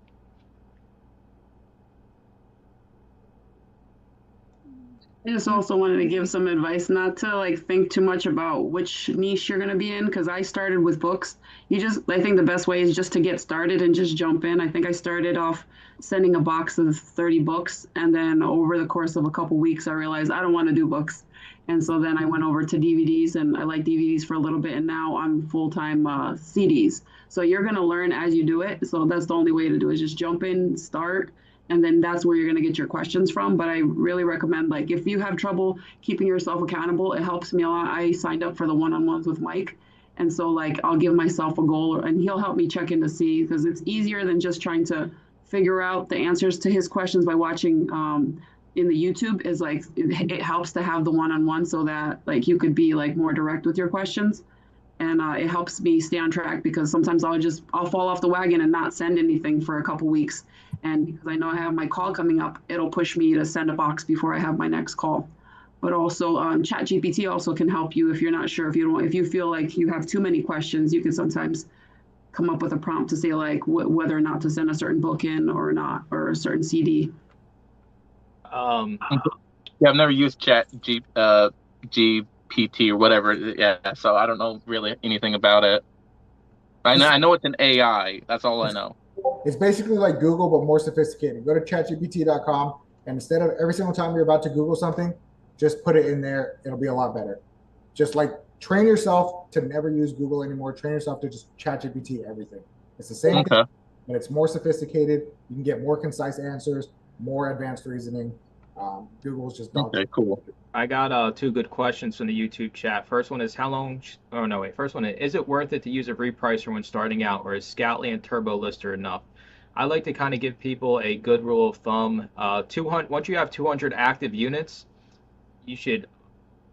I just also wanted to give some advice not to like think too much about which niche you're going to be in because I started with books. I think the best way is just to get started and just jump in. I think I started off sending a box of 30 books, and then over the course of a couple weeks, I realized I don't want to do books. And so then I went over to DVDs, and I liked DVDs for a little bit, and now I'm full-time CDs. So you're going to learn as you do it. So that's the only way to do it, is just jump in, start, and then that's where you're going to get your questions from. But I really recommend, like, if you have trouble keeping yourself accountable, it helps me a lot. I signed up for the one-on-ones with Mike, and so like I'll give myself a goal, and he'll help me check in to see, because it's easier than just trying to figure out the answers to his questions by watching in the YouTube. Is like it helps to have the one-on-one so that like you could be like more direct with your questions, and it helps me stay on track, because sometimes I'll fall off the wagon and not send anything for a couple weeks, and because I know I have my call coming up, it'll push me to send a box before I have my next call. But also, ChatGPT also can help you if you're not sure, if you feel like you have too many questions. You can sometimes come up with a prompt to say like whether or not to send a certain book in or not, or a certain CD. Um, Yeah, I've never used GPT or whatever. Yeah, so I don't know really anything about it. I know it's an AI. That's all I know. It's basically like Google, but more sophisticated. Go to chatgpt.com, and instead of every single time you're about to Google something, just put it in there. It'll be a lot better. Just like train yourself to never use Google anymore. Train yourself to just ChatGPT everything. It's the same thing, but it's more sophisticated. You can get more concise answers, more advanced reasoning. Google's just dog. Okay, cool. I got two good questions from the YouTube chat. First one is First one is it worth it to use a repricer when starting out, or is Scoutly and Turbo Lister enough? I like to kind of give people a good rule of thumb. 200 once you have 200 active units, you should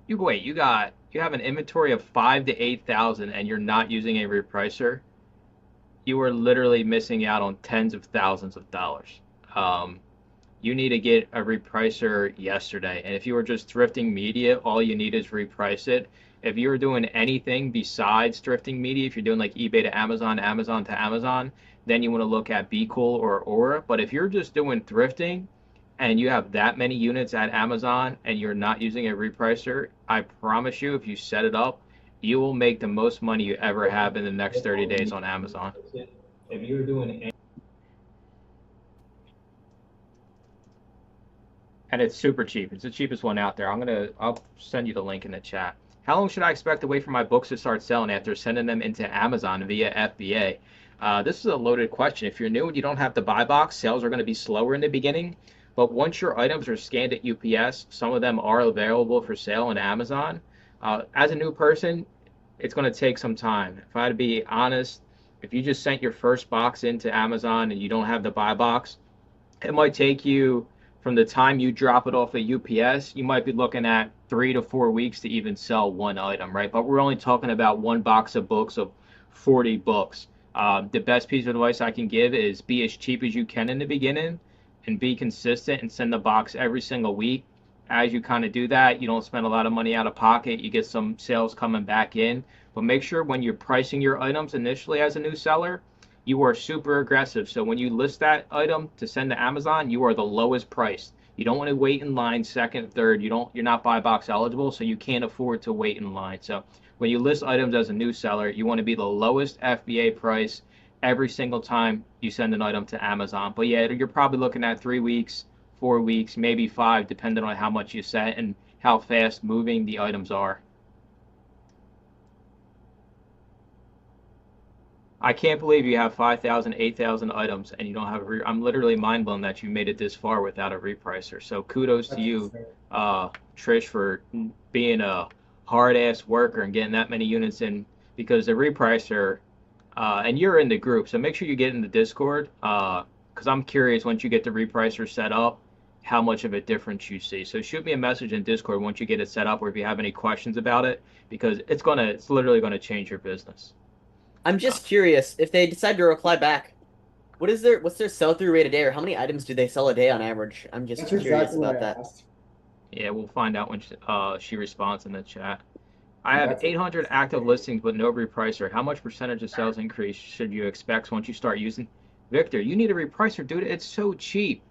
you have an inventory of 5 to 8,000 and you're not using a repricer, you are literally missing out on tens of thousands of dollars. You need to get a repricer yesterday. And if you were just thrifting media, all you need is reprice it. If you're doing anything besides thrifting media, if you're doing like eBay to Amazon, Amazon to Amazon, then you want to look at Be Cool or Aura. But if you're just doing thrifting and you have that many units at Amazon and you're not using a repricer, I promise you, if you set it up, you will make the most money you ever have in the next 30 days on Amazon. If you're doing, and it's super cheap. It's the cheapest one out there. I'll send you the link in the chat. How long should I expect to wait for my books to start selling after sending them into Amazon via FBA? This is a loaded question. If you're new and you don't have the buy box, sales are going to be slower in the beginning. But once your items are scanned at UPS, some of them are available for sale on Amazon. As a new person, it's going to take some time. If I had to be honest, if you just sent your first box into Amazon and you don't have the buy box, it might take you, from the time you drop it off at UPS, you might be looking at 3 to 4 weeks to even sell one item, right? But we're only talking about one box of books of 40 books. The best piece of advice I can give is be as cheap as you can in the beginning and be consistent and send the box every single week. As you kind of do that, you don't spend a lot of money out of pocket. You get some sales coming back in. But make sure when you're pricing your items initially as a new seller, you are super aggressive. So when you list that item to send to Amazon, you are the lowest priced. You don't want to wait in line second, third. You're not buy box eligible, so you can't afford to wait in line. So when you list items as a new seller, you want to be the lowest FBA price every single time you send an item to Amazon. But yeah, you're probably looking at 3 weeks, 4 weeks, maybe 5, depending on how much you set and how fast moving the items are. I can't believe you have 5,000, 8,000 items and you don't have I'm literally mind blown that you made it this far without a repricer. So kudos to you, Trish, for being a hard ass worker and getting that many units in, because the repricer, and you're in the group, so make sure you get in the Discord, because I'm curious, once you get the repricer set up, how much of a difference you see. So shoot me a message in Discord once you get it set up, or if you have any questions about it, because it's literally gonna change your business. I'm just curious, if they decide to reply back, what's their sell-through rate a day, or how many items do they sell a day on average? I'm just curious about that. Yeah, we'll find out when she responds in the chat. I have 800 active listings but no repricer. How much percentage of sales increase should you expect once you start using? Victor, you need a repricer, dude. It's so cheap.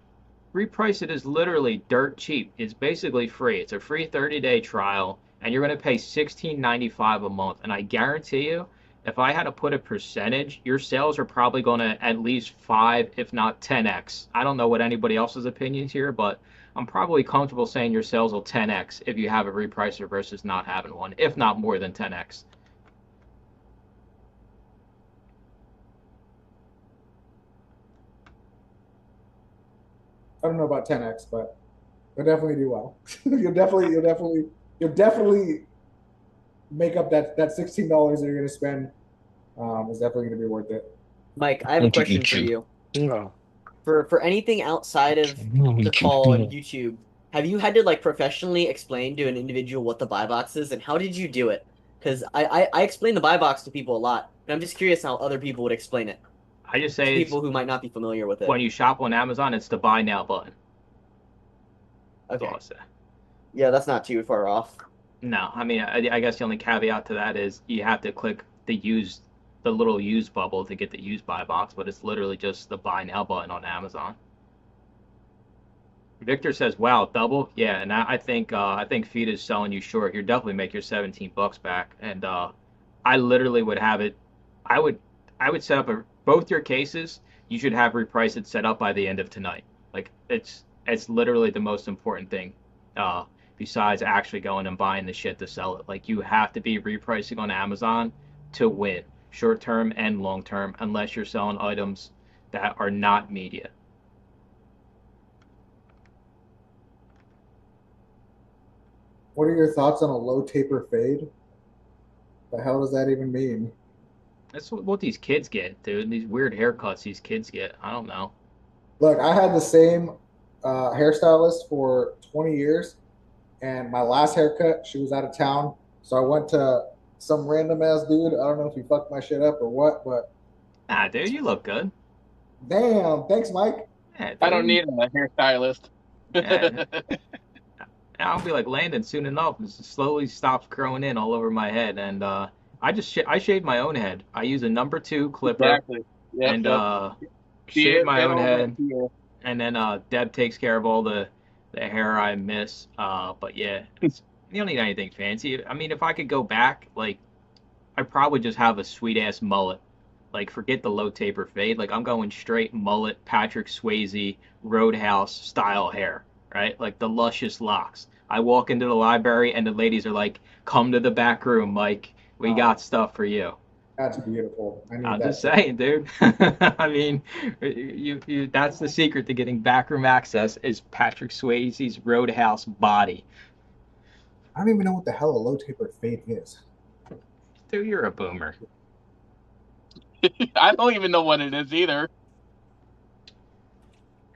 Reprice It is literally dirt cheap. It's basically free. It's a free 30-day trial, and you're going to pay $16.95 a month. And I guarantee you, if I had to put a percentage, your sales are probably going to at least 5, if not 10x. I don't know what anybody else's opinions here, but I'm probably comfortable saying your sales will 10x if you have a repricer versus not having one, if not more than 10x. I don't know about 10x, but you'll definitely do well. you'll definitely make up that $16 that you're going to spend. Is definitely going to be worth it. Mike, I have a question for you. For anything outside of the call and YouTube, have you had to like professionally explain to an individual what the buy box is, and how did you do it? Because I explain the buy box to people a lot, and I'm just curious how other people would explain it. I just To say people who might not be familiar with it. when you shop on Amazon, it's the buy now button. That's Okay. all I say. Yeah, that's not too far off. No, I mean, I guess the only caveat to that is you have to click the little use bubble to get the use buy box, but it's literally just the buy now button on Amazon. Victor says, "Wow, double." Yeah, and I think Feed is selling you short. You're definitely make your $17 back, and I literally would have it. I would set up both your cases. You should have Reprice It set up by the end of tonight. Like it's literally the most important thing. Besides actually going and buying the shit to sell it. Like you have to be repricing on Amazon to win, short term and long term, unless you're selling items that are not media. What are your thoughts on a low taper fade? The hell does that even mean? That's what these kids get, dude. These weird haircuts these kids get. I don't know. Look, I had the same hairstylist for 20 years, and my last haircut, she was out of town, so I went to some random ass dude. I don't know if he fucked my shit up or what, but Nah, dude, you look good. damn, thanks, Mike. Yeah, dude. I don't need a hairstylist. Yeah. I'll be like Landon soon enough. It slowly stops growing in all over my head, and I shave my own head. I use a number 2 clipper Exactly. Yep, and yep. shave my own over head, here. and then Deb takes care of all the hair I miss. But yeah, you don't need anything fancy. I mean, if I could go back, like I'd probably just have a sweet ass mullet. Like forget the low taper fade. Like I'm going straight mullet, Patrick Swayze, Roadhouse style hair, right? Like the luscious locks. I walk into the library and the ladies are like, "Come to the back room, Mike. We got stuff for you." That's beautiful. I need I'm that just saying, dude. I mean, that's the secret to getting backroom access is Patrick Swayze's Roadhouse body. I don't even know what the hell a low taper fade is. Dude, you're a boomer. I don't even know what it is either.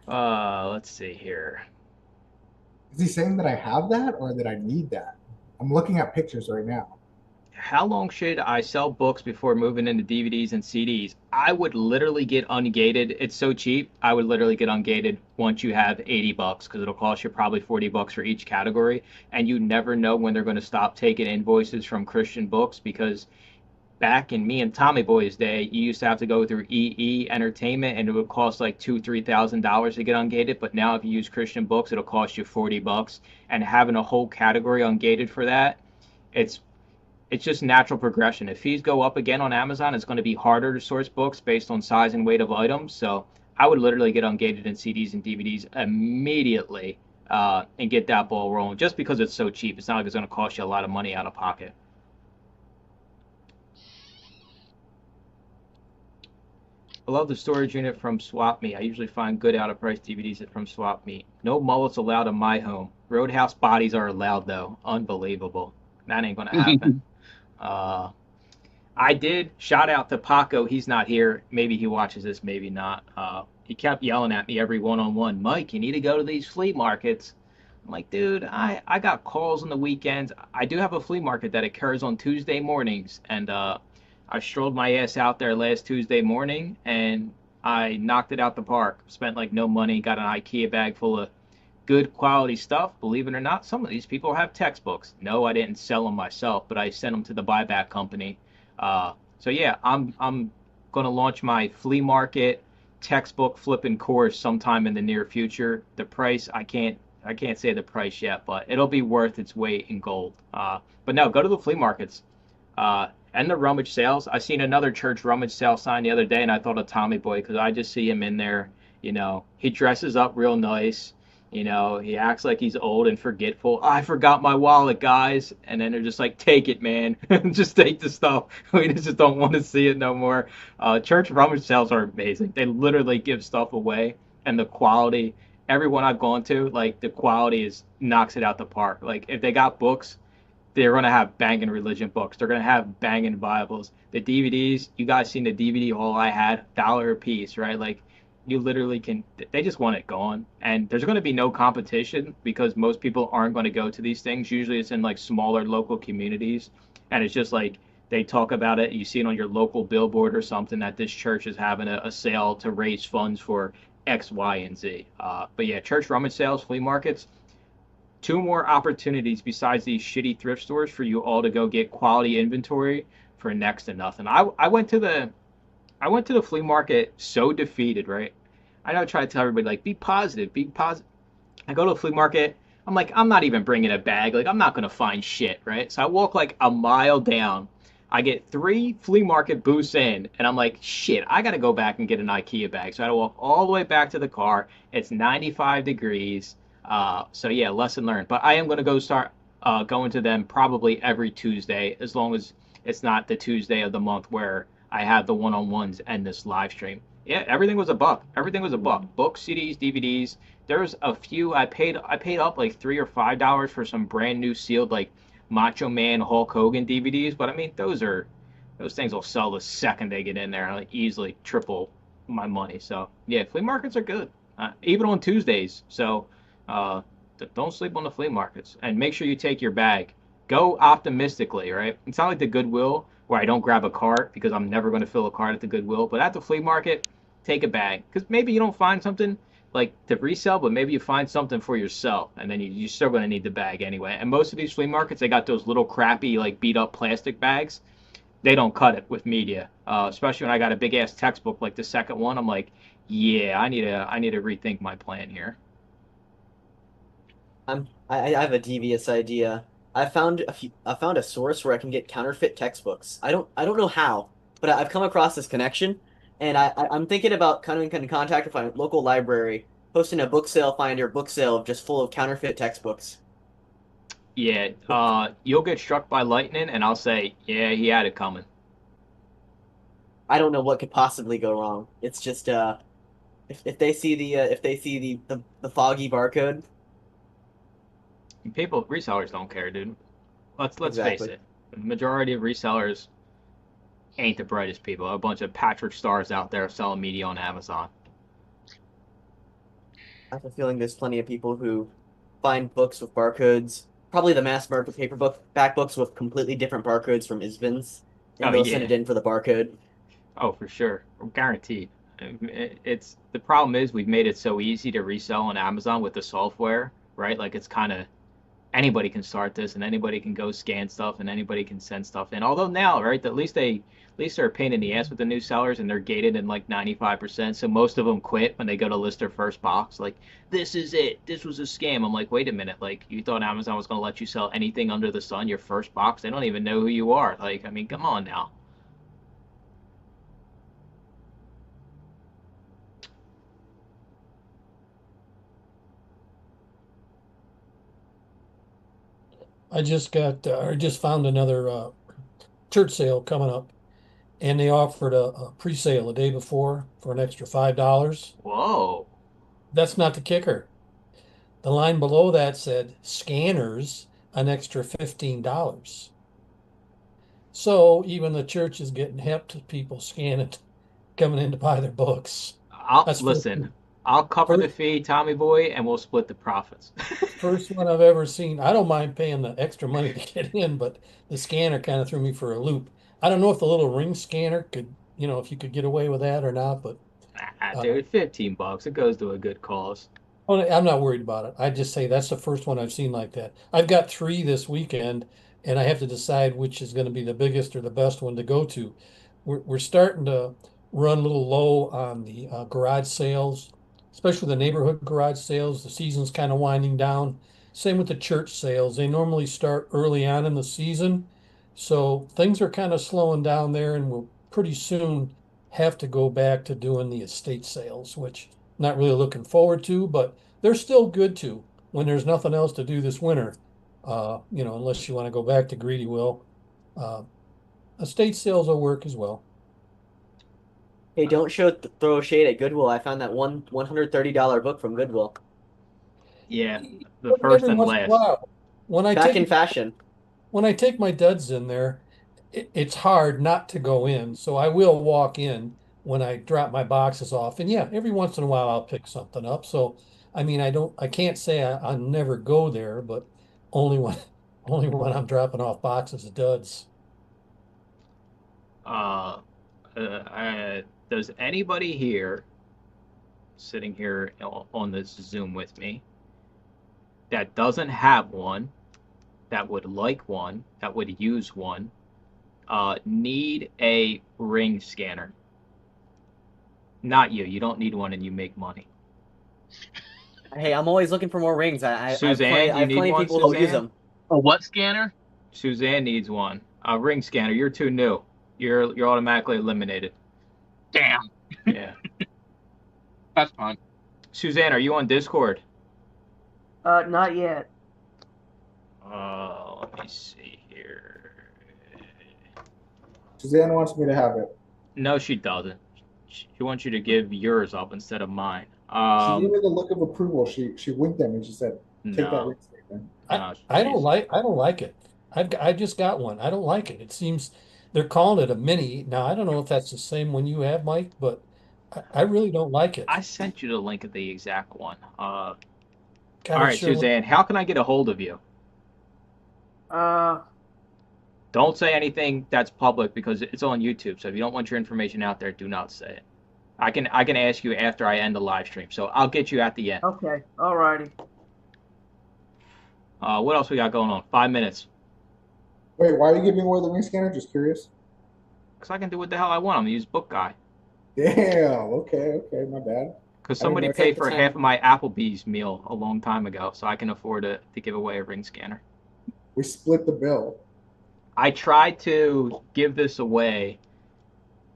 Let's see here. Is he saying that I have that or that I need that? I'm looking at pictures right now. How long should I sell books before moving into DVDs and CDs? I would literally get ungated. It's so cheap. I would literally get ungated once you have $80 because it'll cost you probably $40 for each category, and you never know when they're going to stop taking invoices from Christian books because back in me and Tommy Boy's day, you used to have to go through EE Entertainment, and it would cost like $2,000-3,000 to get ungated. But now, if you use Christian books, it'll cost you $40, and having a whole category ungated for that, it's just natural progression. If fees go up again on Amazon, it's going to be harder to source books based on size and weight of items. So I would literally get ungated in CDs and DVDs immediately and get that ball rolling. Just because it's so cheap, it's not like it's going to cost you a lot of money out of pocket. I love the storage unit from Swap Me. I usually find good out of price DVDs from Swap Me. No mullets allowed in my home. Roadhouse bodies are allowed though. Unbelievable. That ain't gonna happen. I did shout out to Paco. He's not here. Maybe he watches this, maybe not. He kept yelling at me every one-on-one. Mike, you need to go to these flea markets. I'm like, dude, I got calls on the weekends. I do have a flea market that occurs on Tuesday mornings, and I strolled my ass out there last Tuesday morning, and I knocked it out the park. Spent like no money, got an IKEA bag full of good quality stuff. Believe it or not, some of these people have textbooks. No, I didn't sell them myself, but I sent them to the buyback company. So yeah, I'm gonna launch my flea market textbook flipping course sometime in the near future. The price, I can't say the price yet, but it'll be worth its weight in gold. But no, go to the flea markets. And the rummage sales. I seen another church rummage sale sign the other day, and I thought of Tommy Boy because I just see him in there. He dresses up real nice. He acts like he's old and forgetful. I forgot my wallet, guys. And then they're just like, take it, man. Just take the stuff. We just don't want to see it no more. Church rummage sales are amazing. They literally give stuff away, and the quality. Everyone I've gone to, like the quality is knocks it out the park. Like if they got books, they're gonna have banging religion books. They're gonna have banging Bibles. The DVDs, you guys seen the DVD haul I had, $1 a piece, right? Like you literally can. They just want it gone, and there's gonna be no competition because most people aren't going to go to these things. Usually, it's in like smaller local communities, and it's just like they talk about it. You see it on your local billboard or something that this church is having a sale to raise funds for X, Y, and Z. But yeah, church rummage sales, flea markets, two more opportunities besides these shitty thrift stores for you all to go get quality inventory for next to nothing. I went to the flea market so defeated, right? I know I try to tell everybody like be positive, be positive. I go to a flea market. I'm like, I'm not even bringing a bag. Like, I'm not gonna find shit, right? So I walk like a mile down. I get three flea market booths in, and I'm like, shit, I gotta go back and get an IKEA bag. So I had to walk all the way back to the car. It's 95 degrees. So yeah, lesson learned. But I am gonna go start going to them probably every Tuesday, as long as it's not the Tuesday of the month where I have the one-on-ones and this live stream. Yeah, everything was a buck. Everything was a buck. Books, CDs, DVDs. There's a few I paid up like $3 or $5 for some brand new sealed like Macho Man Hulk Hogan DVDs, but I mean those things will sell the second they get in there and like easily triple my money. So yeah, flea markets are good, even on Tuesdays. So uh, don't sleep on the flea markets and make sure you take your bag. Go optimistically, right? It's not like the Goodwill where I don't grab a cart because I'm never going to fill a cart at the Goodwill, but at the flea market, take a bag because maybe you don't find something like to resell, but maybe you find something for yourself, and then you're still going to need the bag anyway. And most of these flea markets, they got those little crappy, like beat up plastic bags. They don't cut it with media, especially when I got a big ass textbook like the second one. I'm like, yeah, I need to rethink my plan here. I have a devious idea. I found a source where I can get counterfeit textbooks. I don't know how, but I've come across this connection, and I'm thinking about coming in contact with my local library, hosting a book sale finder book sale just full of counterfeit textbooks. Yeah, you'll get struck by lightning, and I'll say, yeah, he had it coming. I don't know what could possibly go wrong. It's just if they see if they see the foggy barcode. People, resellers don't care, dude. Let's face Exactly. it. The majority of resellers ain't the brightest people. A bunch of Patrick Stars out there selling media on Amazon. I have a feeling there's plenty of people who find books with barcodes, probably the mass market paper book back books with completely different barcodes from ISBNs, and Oh they'll send yeah. it in for the barcode. Oh, for sure. Guaranteed. It's the problem is we've made it so easy to resell on Amazon with the software, right? Like it's kind of anybody can start this and anybody can go scan stuff and anybody can send stuff in. Although now, right, at least they're a pain in the ass with the new sellers and they're gated in like 95%. So most of them quit when they go to list their first box. Like, this is it. This was a scam. I'm like, wait a minute. Like, you thought Amazon was going to let you sell anything under the sun, your first box? They don't even know who you are. Like, I mean, come on now. I just found another church sale coming up, and they offered a pre-sale the day before for an extra $5. Whoa. That's not the kicker. The line below that said scanners, an extra $15. So even the church is getting hip to people scanning, coming in to buy their books. I'll That's listen. I'll cover the first, fee, Tommy boy, and we'll split the profits. first one I've ever seen. I don't mind paying the extra money to get in, but the scanner kind of threw me for a loop. I don't know if the little ring scanner could, if you could get away with that or not, but Ah, uh, dude, $15. It goes to a good cause. oh, I'm not worried about it. I just say that's the first one I've seen like that. I've got three this weekend, and I have to decide which is going to be the biggest or the best one to go to. We're starting to. run a little low on the garage sales, especially the neighborhood garage sales. The season's kind of winding down. Same with the church sales. They normally start early on in the season. So things are kind of slowing down there, and we'll pretty soon have to go back to doing the estate sales, which I'm not really looking forward to, but they're still good to when there's nothing else to do this winter. Unless you want to go back to Greedy Will. Uh, estate sales will work as well. Hey, don't throw shade at Goodwill. I found that $130 book from Goodwill. Yeah, the first Every and once in a last. while, when I Back in take fashion. when I take my duds in there, it's hard not to go in. So I will walk in when I drop my boxes off. And yeah, every once in a while I'll pick something up. So I mean, I can't say I'll never go there, but only when only when I'm dropping off boxes of duds. Uh, does anybody here, sitting here on this Zoom with me, that doesn't have one, that would like one, that would use one, need a ring scanner? Not you. You don't need one, and you make money. Hey, I'm always looking for more rings. Suzanne, I you have need plenty of one, people who use Suzanne? them. A what scanner? Suzanne needs one. A ring scanner. You're too new. You're automatically eliminated. Damn, Yeah. that's fine. Suzanne, are you on Discord? Not yet. Let me see here. Suzanne wants me to have it. No, she doesn't. She wants you to give yours up instead of mine. She gave me the look of approval. She winked at me. She said, "Take that No, ring statement." no, I she's don't like it. I just got one. I don't like it. It seems they're calling it a mini. Now I don't know if that's the same one you have, Mike, but I really don't like it. I sent you the link of the exact one. All God, it right, sure Suzanne, how can I get a hold of you? Uh, Don't say anything that's public because it's on YouTube. So if you don't want your information out there, do not say it. I can ask you after I end the live stream. So I'll get you at the end. okay, alrighty. What else we got going on? 5 minutes. Wait, why are you giving away the ring scanner? Just curious. Because I can do what the hell I want. I'm a used book guy. Damn. Okay. My bad. Because I didn't somebody know paid the for time. half of my Applebee's meal a long time ago, so I can afford to give away a ring scanner. We split the bill. I tried to give this away,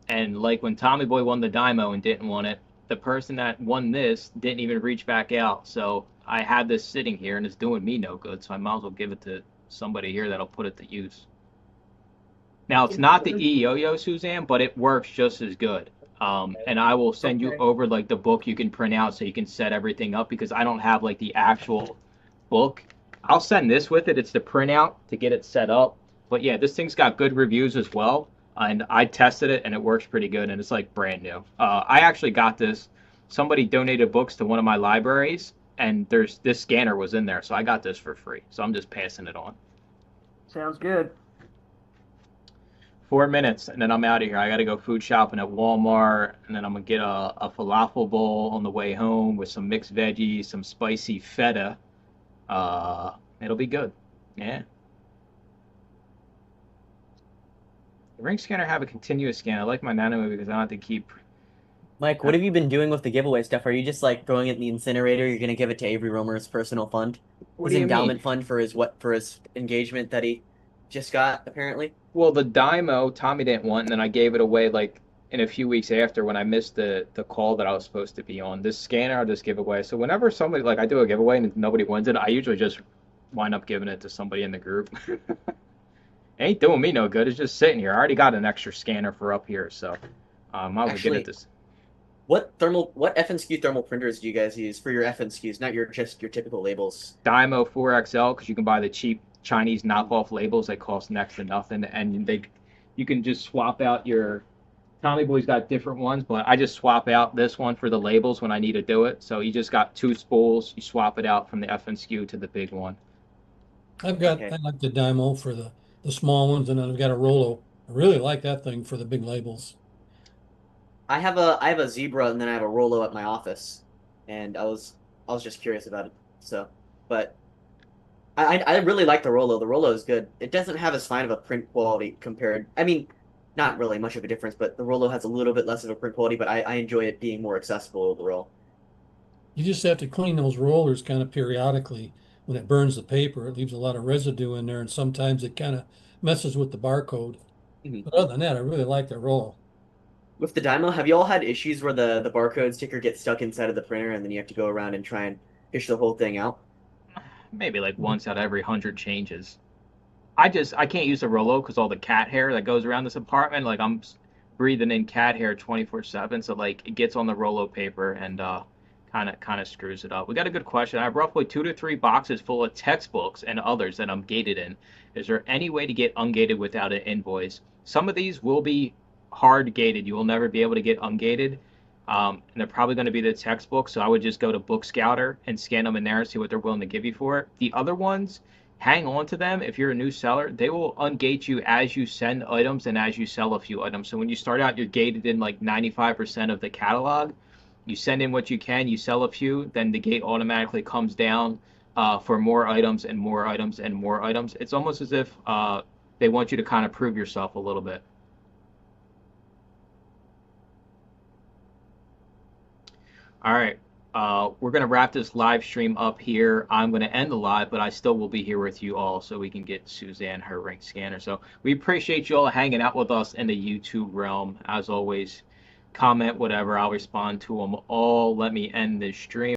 and like when Tommy Boy won the Dymo and didn't want it, the person that won this didn't even reach back out. So I had this sitting here, and it's doing me no good. So I might as well give it to somebody here that'll put it to use. Now it's not the e-yo-yo, Suzanne, but it works just as good. And I will send you Okay. over like the book you can print out so you can set everything up because I don't have like the actual book. I'll send this with it. It's the printout to get it set up. But yeah, this thing's got good reviews as well. And I tested it and it works pretty good and it's like brand new. I actually got this. Somebody donated books to one of my libraries and this scanner was in there, so I got this for free. So I'm just passing it on. Sounds good. 4 minutes and then I'm out of here. I got to go food shopping at Walmart and then I'm gonna get a falafel bowl on the way home with some mixed veggies, some spicy feta. It'll be good. Yeah. The ring scanner have a continuous scan. I like my nano because I don't have to keep. Mike, what have you been doing with the giveaway stuff? Are you just like throwing it in the incinerator? You're gonna give it to Avery Romer's personal fund, What his do you endowment mean? fund for his engagement that he just got apparently. Well, the Dymo Tommy didn't want, and then I gave it away like in a few weeks after when I missed the call that I was supposed to be on. This scanner I'll just give away. So whenever somebody like I do a giveaway and nobody wins it, I usually just wind up giving it to somebody in the group. Ain't doing me no good. It's just sitting here. I already got an extra scanner for up here, so I might as well get it Actually, this. What FNSQ thermal printers do you guys use for your FNSQs, not just your typical labels? Dymo 4XL because you can buy the cheap Chinese knockoff labels. They cost next to nothing, and you can just swap out your. Tommy Boy's got different ones, but I just swap out this one for the labels when I need to do it. So you just got two spools. You swap it out from the FNSQ to the big one. I Okay. like the Dymo for the small ones, and then I've got a Rolo. I really like that thing for the big labels. I have a Zebra and then I have a Rolo at my office, and I was just curious about it. So, but I really like the Rolo. The Rolo is good. It doesn't have as fine of a print quality compared. I mean, not really much of a difference, but the Rollo has a little bit less of a print quality, but I enjoy it being more accessible overall. You just have to clean those rollers kind of periodically. When it burns the paper, it leaves a lot of residue in there, and sometimes it kind of messes with the barcode. Mhm. But other than that, I really like the roll. With the Dymo, have you all had issues where the barcode sticker gets stuck inside of the printer and then you have to go around and try and fish the whole thing out? Maybe like once out of every 100 changes. I can't use the Rolo because all the cat hair that goes around this apartment, like I'm breathing in cat hair 24/7, so like it gets on the Rolo paper and kind of screws it up. We got a good question. I have roughly 2 to 3 boxes full of textbooks and others that I'm gated in. Is there any way to get ungated without an invoice? Some of these will be hard gated. You will never be able to get ungated. And they're probably going to be the textbooks, so I would just go to Book Scouter and scan them in there and see what they're willing to give you for it. The other ones, hang on to them. If you're a new seller, they will ungate you as you send items and as you sell a few items. So when you start out, you're gated in like 95% of the catalog. You send in what you can, you sell a few, then the gate automatically comes down for more items and more items and more items. It's almost as if they want you to kind of prove yourself a little bit. All right. We're going to wrap this live stream up here. I'm going to end the live, but I still will be here with you all so we can get Suzanne her ring scanner. So we appreciate you all hanging out with us in the YouTube realm. As always, comment whatever. I'll respond to them all. Let me end this stream.